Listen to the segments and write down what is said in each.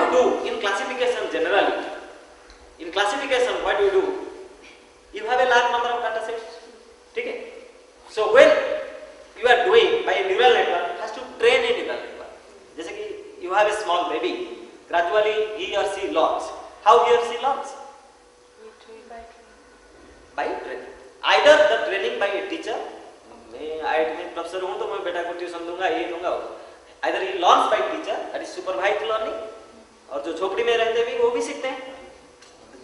you do in classification generally? In classification, what do you do? You have a large number of data sets. Okay? So when you are doing by a neural network, has to train a neural network. जैसे कि you have a small baby, gradually he or she learns. How he or she learns? By training. Either the training by a teacher. मैं IIT में professor हूँ तो मैं बेटा को tuition दूंगा, ये दूंगा. Either he learns by teacher, that is supervised learning. और जो झोपड़ी में रहते भी वो भी सीखते हैं.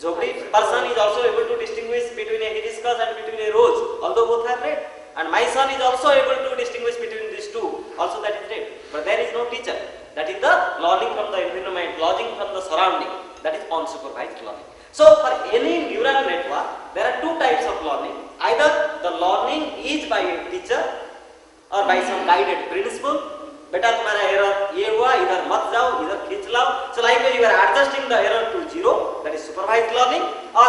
झोपड़ी person is also able to distinguish between a hibiscus and between a rose, although both are red. And my son is also able to distinguish between these two, also that is red. But there is no teacher. That is the learning from the environment, learning from the surrounding. That is unsupervised learning. So for any neural network, there are two types of learning. Either the learning is by a teacher or by some guided principle. बेटा तुम्हारा error ये हुआ, इधर मत जाओ, इधर खींच लाओ. So like you are adjusting the error to 0, that is supervised learning, or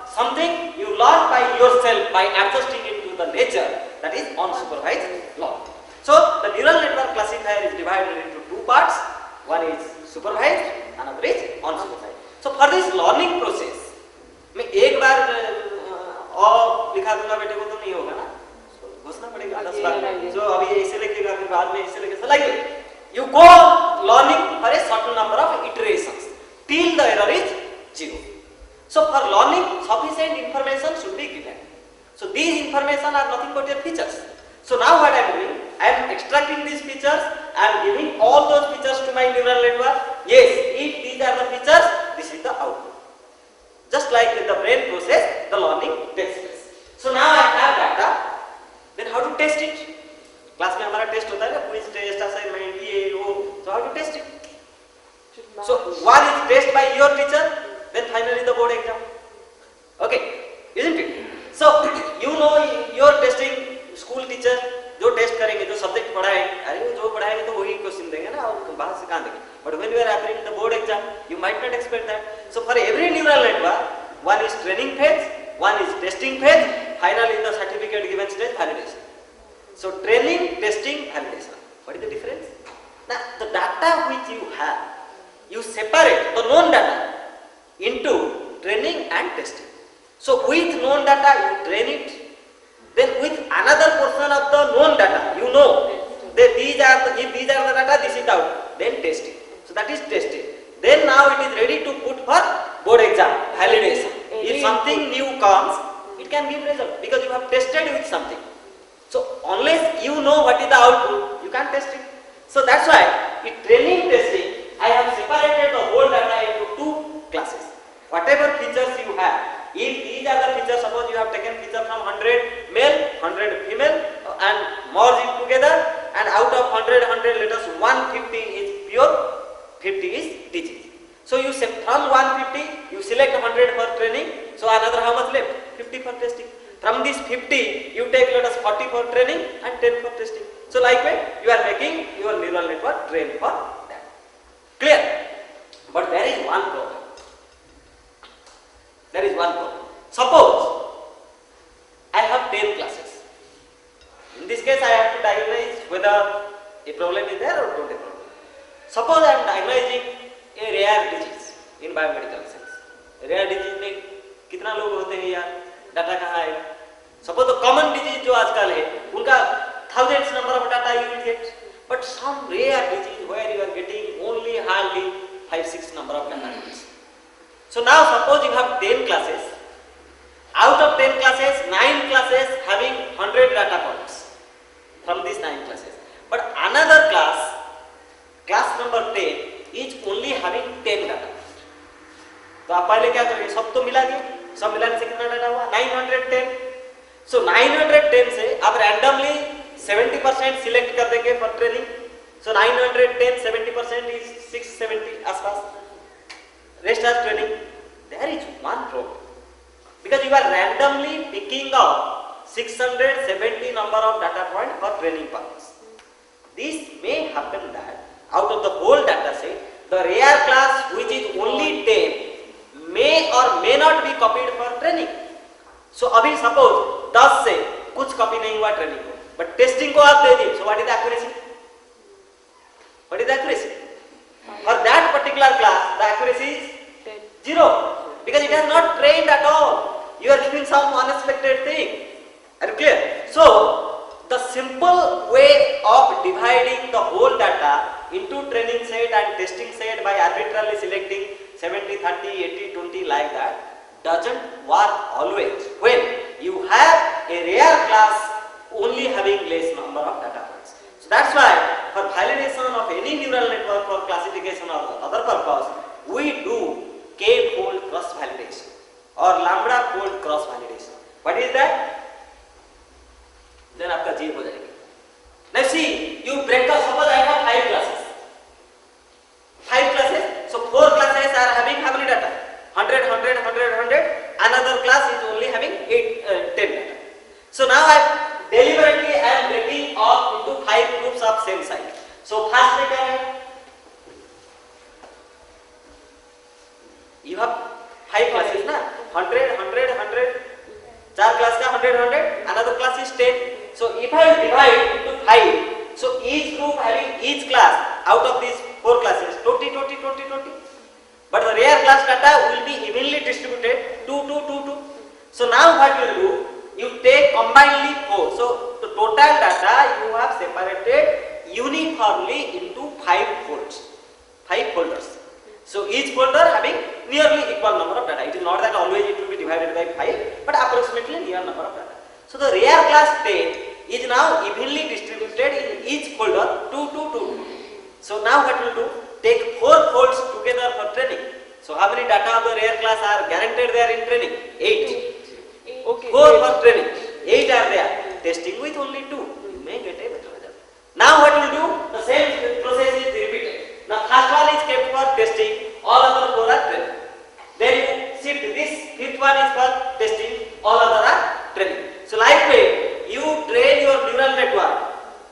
something you learn by yourself by adjusting it to the nature, that is unsupervised learning. So the neural network classifier is divided into two parts. One is supervised, another is unsupervised. So for this learning process, मैं एक बार और लिखा दूंगा बेटे को तो नहीं होगा ना, घुसना पड़ेगा 10 बार. जो अभी इसे लिखेगा फिर बाद में इसे लिखेगा. Like you go learning for a certain number of iterations till the error is 0. So for learning, sufficient information should be given. So these information are nothing but your features. So now what I am doing, I am extracting these features, I am giving all those features to my neural network. Yes, if these are the features, this is the output. Just like in the brain process, the learning takes place. So now I have data. Then how to test it? Class में हमारा test होता है ना, quiz test, assignment, ये वो. So how to test it? So one is test by your teacher, then finally the board exam. Okay, isn't it? So you know your testing school teacher जो test करेंगे, जो subject पढ़ाएंगे, अरे वो जो पढ़ाएंगे तो वही क्वेश्चन देंगे ना, और बाहर से कहाँ देंगे. But when you are appearing the board exam, you might not expect that. So for every neural network, one is training phase, one is testing phase, finally the certificate given stage validation. So training, testing, validation. What is the difference? Now the data which you have, you separate the known data into training and testing. So with known data you train it, then with another portion of the known data, you know that if these are the data, this is the output, then test it. So that is tested. Then now it is ready to put for board exam, validation. If something new comes, it can give result because you have tested with something. So unless you know what is the output, you can't test it. So that's why in training testing, I have separated the whole data into two classes. Whatever features you have, if these are the features, suppose you have taken feature from 100 male, 100 female and merge it together, and out of 100, let us 150 is pure, 50 is disease. So you say from 150, you select 100 for training, so another how much left? 50 for testing. From this 50, you take let us 40 for training and 10 for testing. So likewise, you are making your neural network train for that. Clear? But there is one problem. There is one problem. Suppose I have 10 classes. In this case, I have to diagnose whether a problem is there or not a problem. Suppose I am diagnosing a rare disease in biomedical science. Rare disease में कितना लोग होते हैं यार? Data कहाँ आएगा? Suppose the common disease जो आजकल है, उनका thousands number of data you will get. But some rare disease where you are getting only hardly 5-6 number of data points. So now suppose you have 10 classes. Out of 10 classes, 9 classes having 100 data points from these 9 classes. But another class, class number 10, is only having 10 data. तो आप पहले क्या करेंगे? सब तो मिला दिए, सब मिलाने से कितना डाटा हुआ? 910. So 910 से आप randomly 70% सिलेक्ट कर देंगे for training. So 910, 70% is 670 आसपास. Rest as training. There is one problem. Because you are randomly picking up 670 number of data points for training purpose. This may happen that out of the whole data set, the rare class which is only 10 may or may not be copied for training. So अभी suppose 10 से कुछ copy नहीं हुआ training को, but testing को आप दे दिए. So what is the accuracy? What is the accuracy? For that particular particular class, the accuracy is 0 because it has not trained at all. You are giving some unexpected thing. Are you clear? So the simple way of dividing the whole data into training set and testing set by arbitrarily selecting 70, 30, 80, 20 like that doesn't work always when you have a rare class only having less number of data points. So that's why for validation of any neural network for classification or other purpose, we do k-fold cross validation or lambda fold cross validation. What is that? Then आपका जीव हो जाएगा. Now see, you break up. Suppose I have 5 classes. 5 classes. So 4 classes are having how many data? 100, 100, 100, 100. Another class is only having 10 data. So now deliberately I am breaking off into 5 groups of same size. So first data, you have 5 classes na, 100, 100, 100. 4 class का 100, 100. Another class is 10. So if I divide into 5, so each group having each class out of these 4 classes 20, 20, 20, 20. But the rare class data will be evenly distributed 2, 2, 2, 2. So now what you will do? You take combinedly 4. So the total data you have separated uniformly into 5 folds, 5 folders. So each folder having nearly equal number of data. It is not that always it will be divided by 5, but approximately near number of data. So the rare class 10 is now evenly distributed in each folder 2, 2, 2. So now what will do? Take 4 folds together for training. So how many data of the rare class are guaranteed there in training? 8. Okay. 4 for training. 8 are there. Testing with only 2. You may get a better result. Now what will do? The same process is repeated. Now first one is kept for testing. All other 4 are training. Then you shift this. 5th one is for testing. All other are training. So like way, you train your neural network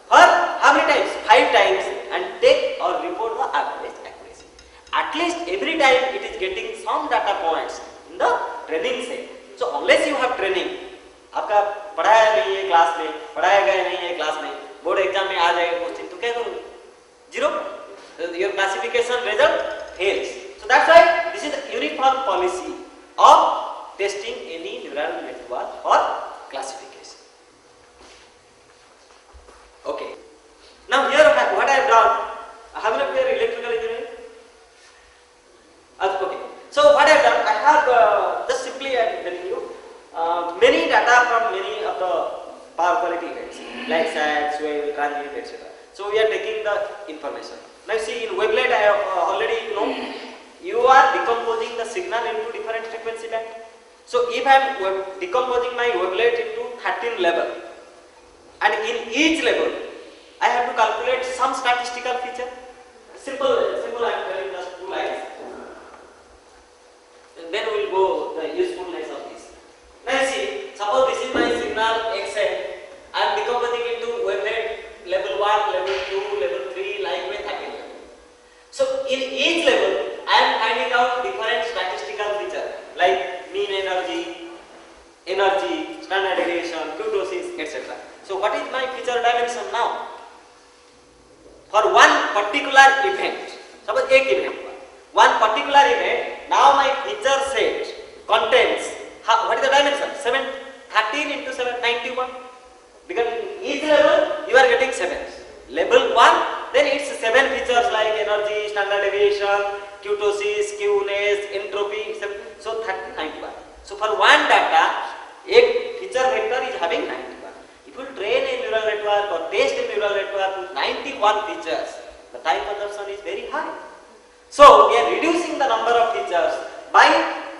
for how many times? 5 times and take or report the average accuracy. At least every time it is getting some data points in the training set. So unless you have training, आपका पढ़ाया नहीं है class में, पढ़ाया गया नहीं है class में, बोर्ड एग्जाम में आ जाएगा क्वेश्चन तो क्या करोगे? 0. Your classification result fails. So that's why this is the uniform policy of testing any neural network for classification. Okay. Now here what I have done, have you clear electrical engineering? Okay. So what I have done, I have just simply I am telling you many data from many of the power quality events like SAT, swell, transient, etc. So we are taking the information. Now see in wavelet I have already you are decomposing the signal into different frequency band. So if I am decomposing my wavelet into 13 level, and in each level I have to calculate some statistical feature. Simple I am telling just 2 lines. And then we will go the usefulness of this. Now see, suppose this is my signal XM. I am decomposing into wavelet level 1, level 2, level 3, like way 13 level. So in each level I am finding out different statistical feature like mean energy, standard deviation, kurtosis, etc. So what is my feature dimension now? For one particular event, suppose एक event, one particular event, now my feature set contains, what is the dimension? 13 into 7, 91. Because in each level you are getting 7. Level 1, then it's 7 features like energy, standard deviation, kurtosis, skewness, entropy, so 91. So for one data, a feature vector is having 91. If you train a neural network or test a neural network with 91 features, the time consumption is very high. So we are reducing the number of features by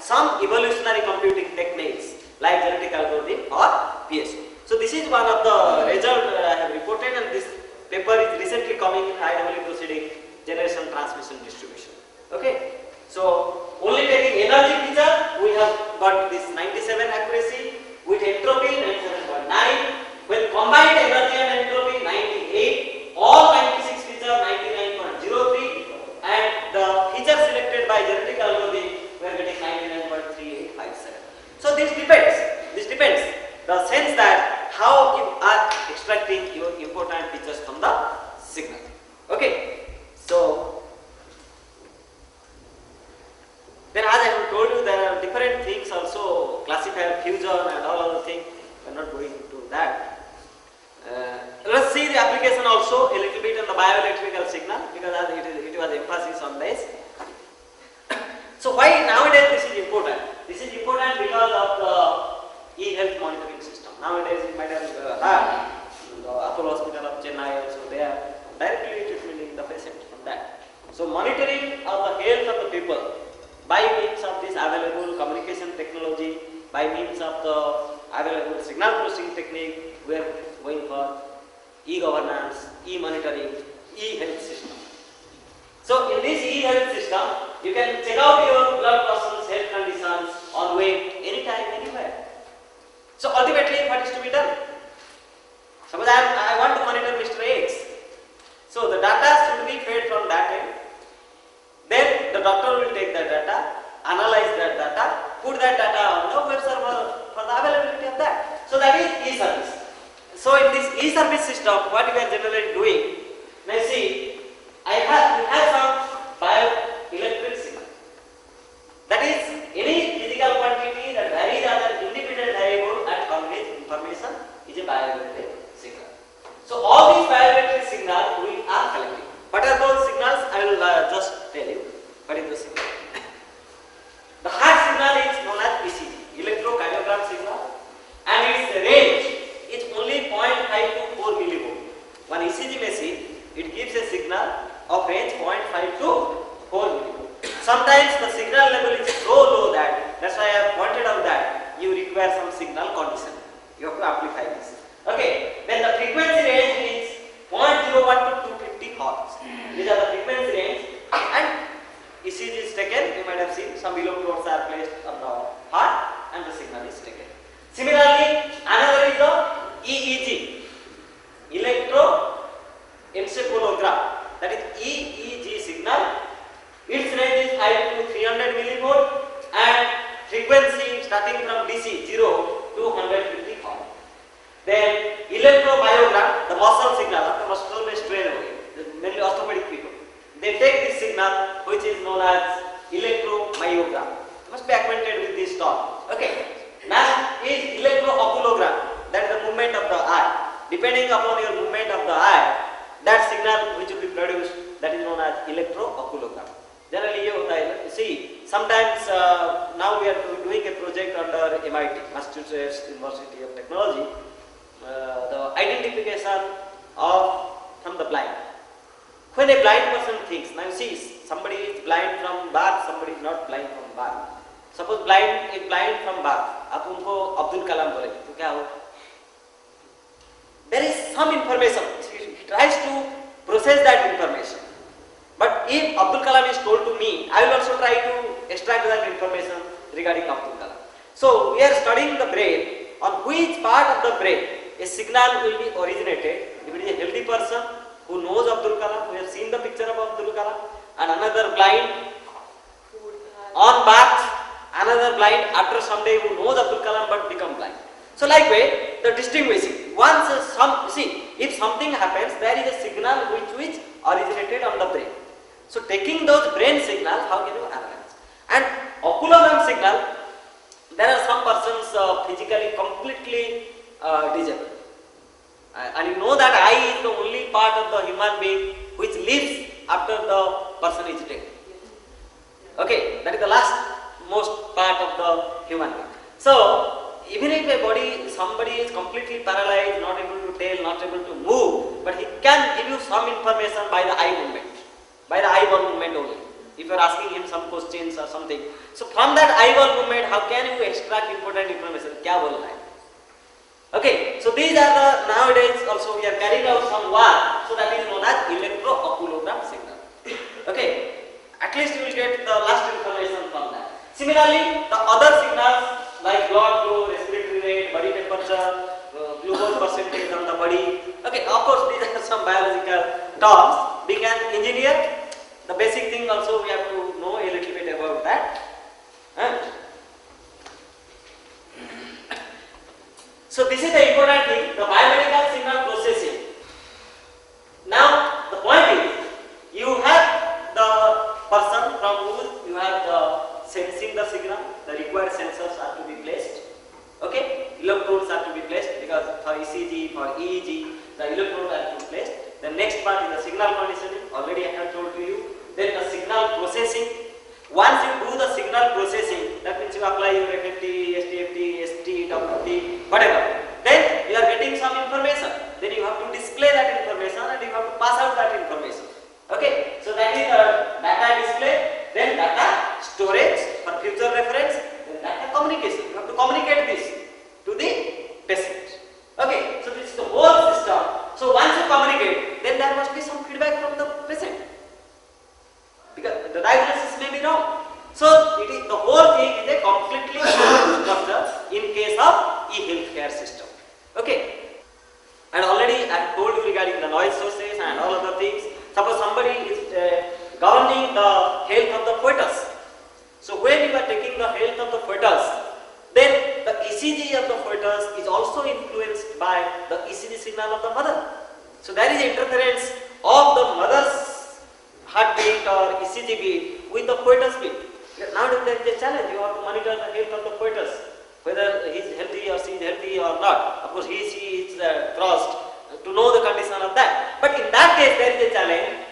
some evolutionary computing techniques like genetic algorithm or PSO. So this is one of the results I have reported, and this paper is recently coming in IEEE proceeding, generation transmission distribution. Okay. So only taking energy feature, we have got this 97 accuracy, with entropy 97.9, with combined energy and entropy 98, all 96 feature 99.03, and the feature selected by genetic algorithm we are getting 99.3857. So this depends. The sense that how you are extracting your important features from the signal. Okay. So told you there are different things also, classifier, fusion and all other things. We are not going into that. Let's see the application also a little bit on the bioelectrical signal, because it was emphasis on this. So why nowadays this is important? This is important because of the e-health monitoring system. Nowadays you might have heard the Apollo Hospital of Chennai also, they are directly treating the patient from that. So monitoring of the health of the people by means of this available communication technology, by means of the available signal processing technique, we are going for e-governance, e-monitoring, e-health system. So in this e-health system, you can check out your blood person's health conditions on web anytime, anywhere. So ultimately, what is to be done? Suppose I want to monitor Mr. X. So the data should be fed from that end. Then the doctor will take that data, analyze that data, put that data on the web server for the availability of that. So that is e-service. So in this e-service system, what we are generally doing, now see, we have some bioelectric signal. That is any physical quantity that varies as an independent variable and conveys information is a bioelectric signal. So all these bioelectric signals we are collecting. What are those signals? I will just tell you. What is the signal? The heart signal is known as ECG, electrocardiogram signal, and its range is only 0.5 to 4 millivolt. One ECG machine, it gives a signal of range 0.5 to 4 millivolt. Sometimes the signal level is so low that's why I have pointed out that you require some signal condition. You have to amplify this. Okay, then the frequency range is 0.01 to 250 Hz. These are the frequency range, and ECG is taken. You might have seen some electrodes are placed on the heart and the signal is taken. Similarly, another is the EEG, electroencephalogram. That is EEG signal. Its range is 5 to 300 millivolt and frequency starting from DC 0 to 150 Hz. Then electromyogram, the muscle signal, the muscle strain away, mainly orthopedic people. They take this signal which is known as electromyogram. You must be acquainted with this term. Okay. Next is electrooculogram, that is the movement of the eye. Depending upon your movement of the eye, that signal which will be produced, that is known as electrooculogram. Generally, you see, sometimes now we are doing a project under MIT, Massachusetts University of Technology, the identification from the blind. When a blind person thinks, now you see, somebody is blind from birth, somebody is not blind from birth. Suppose blind is blind from birth, आप उनको अब्दुल कलाम बोले, तो क्या हो? There is some information. He tries to process that information. But if Abdul Kalam is told to me, I will also try to extract that information regarding Abdul Kalam. So we are studying the brain, on which part of the brain a signal will be originated. If it is a healthy person who knows Abdul Kalam, who has seen the picture of Abdul Kalam, and another blind on birth, another blind after some day who knows Abdul Kalam but become blind. So likewise, the distinguishing. Once if something happens, there is a signal which originated on the brain. So taking those brain signals, how can you analyze? And oculogram signal, there are some persons physically completely disabled. And you know that eye is the only part of the human being which lives after the person is dead. Okay, that is the last most part of the human being. So even if somebody is completely paralyzed, not able to tell, not able to move, but he can give you some information by the eye movement, by the eyeball movement only. If you are asking him some questions or something, so from that eyeball movement, how can you extract important information? Kya bolna hai? Okay, so these are the nowadays also we are carrying out some work, so that is known as electrooculogram signal. Okay, at least you will get the last information from that. Similarly, the other signals like blood flow, respiratory rate, body temperature, glucose percentage on the body. Okay, of course these are some biological terms. Being an engineer, the basic thing also we have to know a little bit about that. So this is the important thing, the biomedical signal processing. Now the point is, you have the person from whom you have the sensing the signal, the required sensors are to be placed. Okay, electrodes are to be placed because for ECG, for EEG, the electrodes are to be placed. The next part is the signal conditioning. Already I have told to you. Then the signal processing. Once you do the signal processing, that means you apply your FFT, STFT, ST, WFT, whatever. Then you are getting some information. Then you have to display that information and you have to pass out that information. Okay, so that is data display, then data storage for future reference, then data communication. You have to communicate this to the patient. Okay, so this is the whole system. So once you communicate, then there must be some feedback from the patient. Because the diagnosis may be wrong. So it is, the whole thing is a completely structure in case of e-healthcare system. Okay. And already I have told you regarding the noise sources and all other things. Suppose somebody is governing the health of the fetus. So when you are taking the health of the fetus, then the ECG of the fetus is also influenced by the ECG signal of the mother. So there is interference of the mother's heartbeat or ECG beat with the fetus beat. Now there is a challenge. You have to monitor the health of the fetus, whether he is healthy or she is healthy or not. Of course, she is crossed to know the condition of that. But in that case, there is a challenge.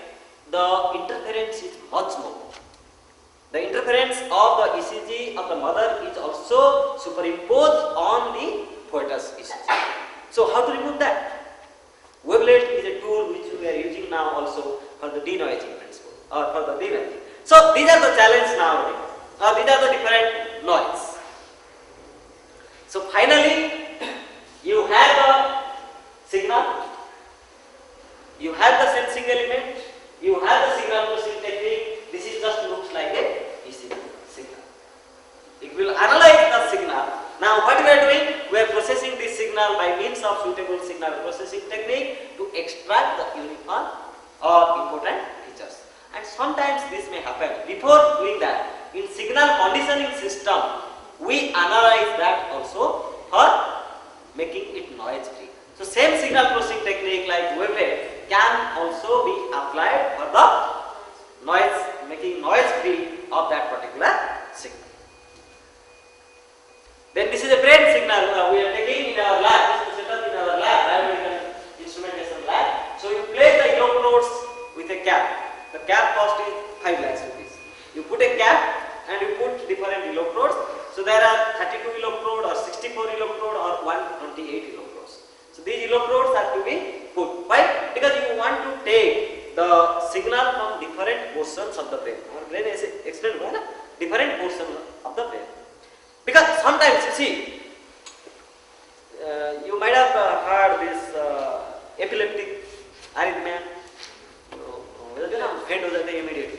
The interference is much more. The interference of the ECG of the mother is also superimposed on the fetus ECG. So how to remove that? Wavelet is a tool which we are using now also for the denoising principle or for the denoising. So these are the challenges nowadays. These are the different noise. So finally, you have the signal, you have the sensing element, you have the signal processing technique. This is just looks like a ECG signal. It will analyze the signal. Now what we are doing? We are processing this signal by means of suitable signal processing technique to extract the uniform or important features. And sometimes this may happen. Before doing that, in signal conditioning system, we analyze that also for making it noise free. So same signal processing technique like wavelet can also be applied for the noise, making noise free of that particular signal. Then this is a brain signal we are taking in our lab. This is set up in our lab, biomedical instrumentation lab. So you place the electrodes with a cap. The cap cost is 5 lakhs rupees. You put a cap and you put different electrodes. So there are 32 electrode or 64 electrode or 128 electrodes. So these electrodes are to be put. Why? Because you want to take the signal from different portions of the brain. Our brain is explained by different portions of the brain. Because sometimes you see, you might have heard this epileptic arrhythmia. Head हो जाते हैं immediately.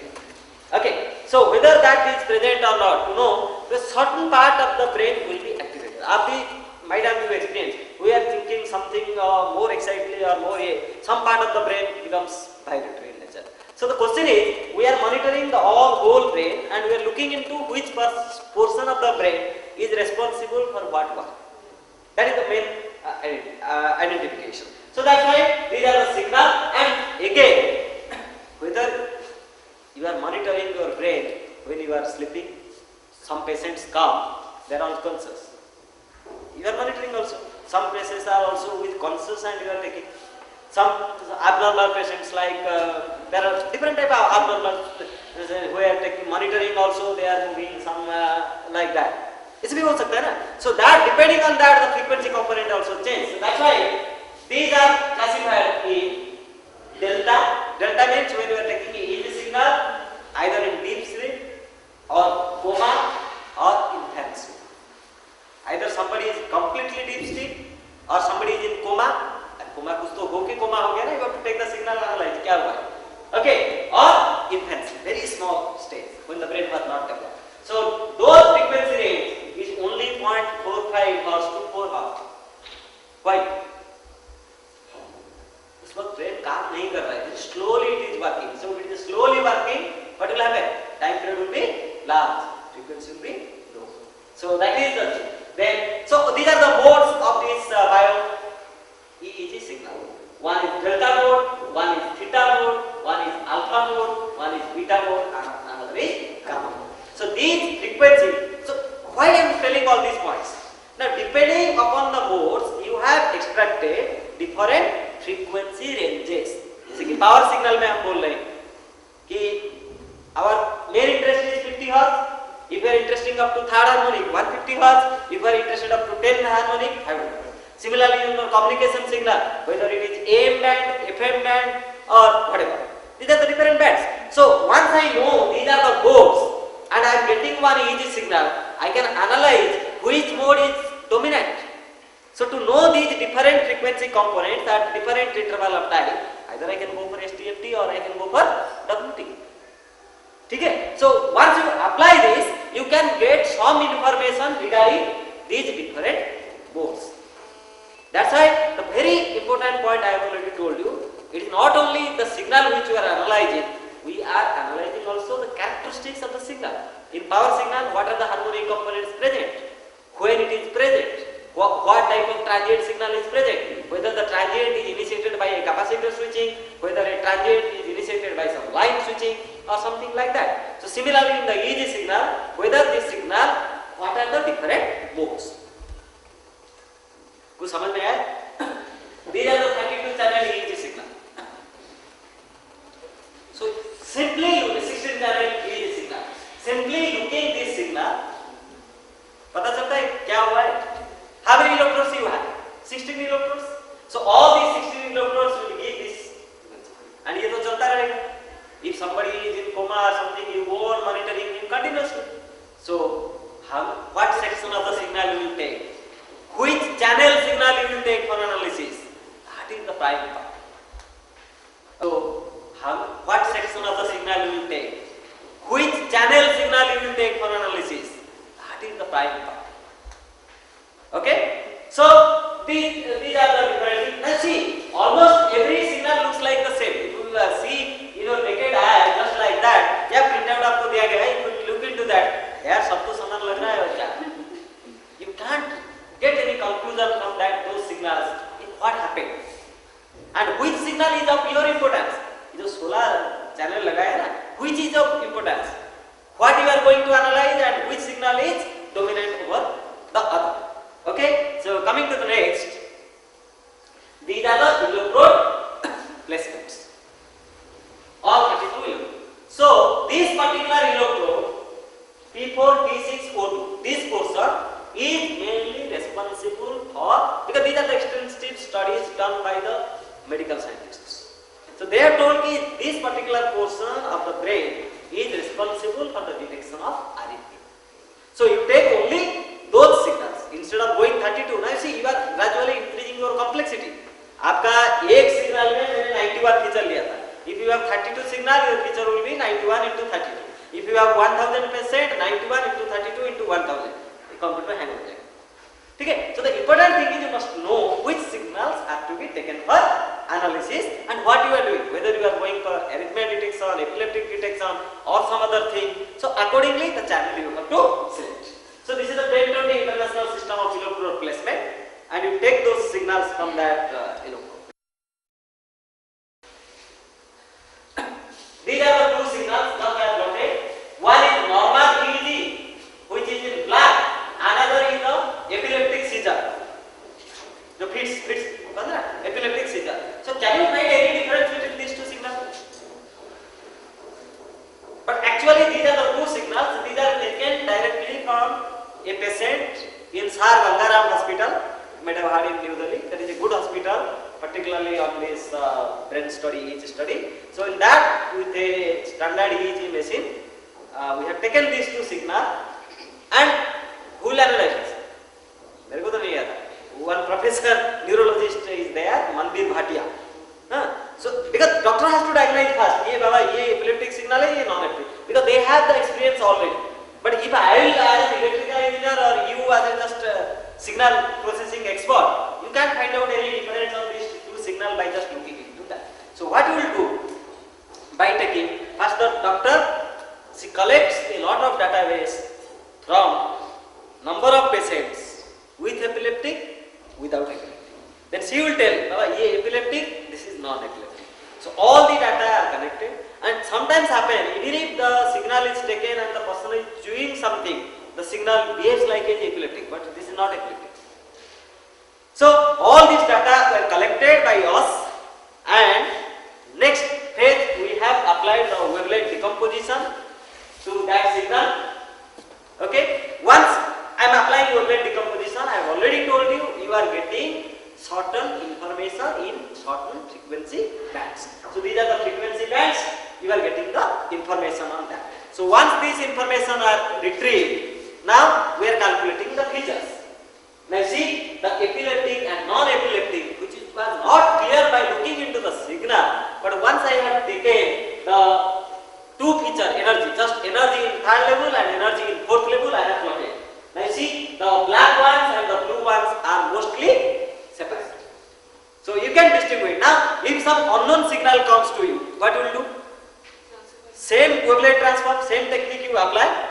Okay, so whether that is present or not, to know, a certain part of the brain will be activated. आप भी might have you experience. We are thinking something more excitedly or more, some part of the brain becomes vibratory in nature. So the question is, we are monitoring the whole brain and we are looking into which portion of the brain is responsible for what work. That is the main identification. So that's why these are the signals, and again, whether you are monitoring your brain when you are sleeping, some patients come, they are unconscious. You are monitoring also. Some patients are also with conscious and you are taking. Some abnormal patients like, there are different type of abnormal who are taking monitoring also, they are moving some like that. इससे भी हो सकता है ना? So that depending on that the frequency component also change. So that's why these are classified in delta. Delta means when you are taking EEG signal either in deep sleep or coma or in REM sleep. Either somebody is completely deep sleep or somebody is in coma. And coma कुछ तो होके coma हो गया ना? You have to take the signal analyze क्या हुआ है? Okay, or in REM sleep, very small stage when the brain was not developed. So those frequency range is only 0.45 Hz to 4 Hz. Why? उस वक्त brain काम नहीं कर रहा है. Slowly it is working. So if it is slowly working, what will happen? Time period will be large, frequency will be low. So that is the thing. Then, so these are the modes of this EEG signal. One is delta mode, one is theta mode, one is alpha mode, one is beta mode, and another is gamma mode. So these frequency. So why I am telling all these points? Now depending upon the modes, you have extracted different frequency ranges. जैसे कि power signal में हम बोल रहे हैं कि our main interest is 50 Hz. If you are interested up to third harmonic, 150 Hz. If you are interested up to 10 harmonic, 500 Hz. Similarly, in your communication signal, whether it is AM band, FM band, or whatever, these are the different bands. So once I know these are the modes, and I am getting one EEG signal, I can analyze which mode is dominant. So to know these different frequency components at different interval of time, either I can go for STFT or I can go for WT. Okay? So once you apply this, you can get some information regarding these different modes. That's why the very important point I have already told you, it is not only the signal which you are analyzing, we are analyzing also the characteristics of the signal. In power signal, what are the harmonic components present? When it is present? What type of transient signal is present? Whether the transient is initiated by a capacitor switching, whether a transient is initiated by some line switching or something like that. So similarly in the EEG signal, whether this signal, what are the different modes? कुछ समझ में आया? These are the 32 channel EEG signal. So simply 16 channel EEG signal. Simply looking this signal, पता चलता है क्या हुआ है? How many electrodes you have? 16 electrodes. So all these 16 electrodes will give this, and ये तो चलता रहेगा. If somebody is in coma or something, you go on monitoring him continuously. So what section of the signal you will take? Which channel signal you will take for analysis? That is the prime part. So what section of the signal you will take? Which channel signal you will take for analysis? That is the prime part. Okay? So these are the different things. Now see, almost every signal looks like the same. If you see in your naked eye just like that, या printout आपको दिया गया है, you could look into that. यार सब तो समान लग रहा है और क्या? You can't get any conclusion from that those signals. What happened? And which signal is of your importance? ये जो 16 channel लगाया ना, which is of importance? What you are going to analyze and which signal is dominant over the other? Okay, so coming to the next, these are the electrode placements. All 32 electrodes. So this particular electrode P4, T6, O2, this portion is mainly responsible for, because these are the extensive studies done by the medical scientists. So they are told that this particular portion of the brain is responsible for the detection of arrhythmia. So you take only those signals instead of going 32. Now you see, you are gradually increasing your complexity. आपका एक signal में मैंने 91 feature लिया था. If you have 32 signal, your feature will be 91 into 32. If you have 1000 patient, 91 into 32 into 1000. Computer hang हो जाएगा. ठीक है? So the important thing is you must know which signals are to be taken for analysis and what you are doing. Whether you are going for arrhythmia detection, epileptic detection, or some other thing. So accordingly, the channel you have to select. So this is the Brain 20 International System of Electrode Placement, and you take those signals from that electrode. These are the two signals that I have noted. One is normal EEG, which is in black. Another is the epileptic seizure. The fits, epileptic seizure. So can you find any difference between these two signals? But actually these are the two signals. These are taken directly from a patient in Sar Gangaram Hospital, Medawari in New Delhi. That is a good hospital, particularly on this brain study, EEG study. So in that, with a standard EEG machine, we have taken these two signals and who will analyze this? मेरे को तो नहीं आता. One professor neurologist is there, Mandir Bhatia. So because doctor has to diagnose first. ये बाबा ये epileptic signal है, ये non-epileptic. Because they have the experience already. But if I will as an electrical engineer or you as a just signal processing expert, you can't find out any difference of these two signals by just looking into that. So what you will do by taking first the doctor, she collects a lot of database from number of patients with epileptic, without epileptic. Then she will tell, ye epileptic, this is non-epileptic. So all the data are connected, and sometimes happen, even if the signal is taken and the person is chewing something, signal behaves like an epileptic, but this is not epileptic. So all these data were collected by us, and next phase we have applied the wavelength decomposition to that signal. Okay, once I am applying wavelength decomposition, I have already told you, you are getting certain information in certain frequency bands. So these are the frequency bands, you are getting the information on that. So once these information are retrieved, now we are calculating the features. Now see, the epileptic and non-epileptic, which was not clear by looking into the signal, but once I have taken the two feature energy, just energy in third level and energy in fourth level, I have plotted. Now you see, the black ones and the blue ones are mostly separate. So you can distinguish. Now, if some unknown signal comes to you, what you will do? Same wavelength transform, same technique you apply.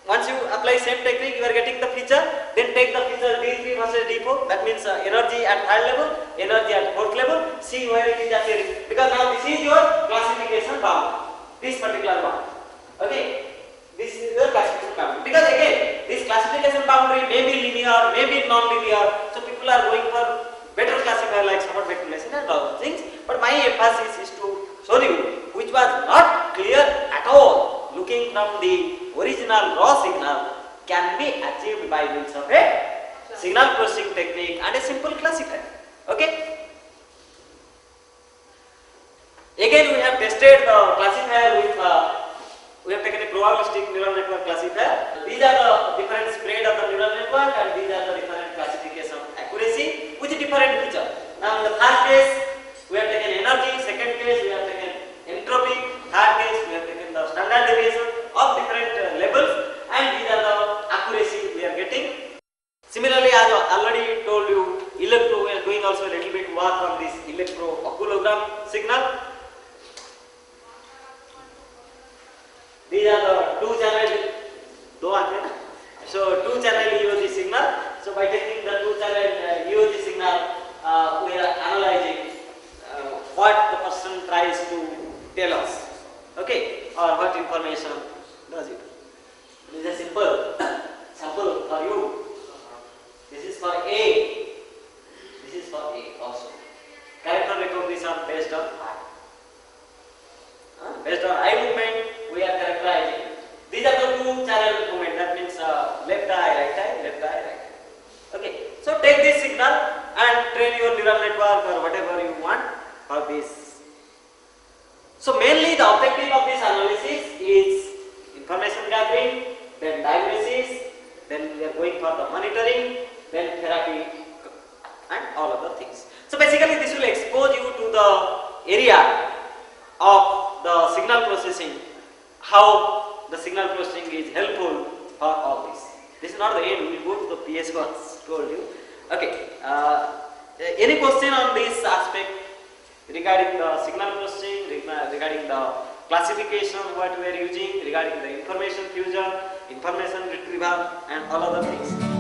Once you apply same technique, you are getting the feature. Then take the feature D3 versus D4. That means energy at third level, energy at fourth level. See where it is appearing. Because now this is your classification bound. This particular bound. Okay. This is your classification boundary. Because again, this classification boundary may be linear, may be non-linear. So people are going for better classifier like Summer Vectorization and all things. But my emphasis is to show you which was not clear at all. Looking from the original raw signal can be achieved by means of a signal processing technique and a simple classifier. Okay. Again, we have tested the classifier with. We have taken a probabilistic neural network classifier. These are the different spread of the neural network, and these are the different classification accuracy with different feature. Now, in the first case, we have taken energy. Second case, we have taken entropy. Third case, we have taken the standard deviation of different levels, and these are the accuracy we are getting. Similarly, as I already told you, we are doing also a little bit work on this electro-oscillogram signal. These are the two channel, so two channel EOG signal. So by taking the two channel EOG signal, we are analyzing what the person tries to tell us, okay, or what information does it. This is a simple sample for you. This is for A. This is for A also. Character recognition based on eye. Based on eye movement, we are characterizing. These are the two channel movement. That means left eye, right eye, left eye, right eye. Okay. So take this signal and train your neural network or whatever you want for this. So mainly the objective of this analysis is information gathering, then diagnosis, then we are going for the monitoring, then therapy and all other things. So basically this will expose you to the area of the signal processing, how the signal processing is helpful for all this. This is not the end, we will go to the PS1, told you. Okay, any question on this aspect regarding the signal processing, regarding the classification what we are using, regarding the information fusion, information retrieval and all other things?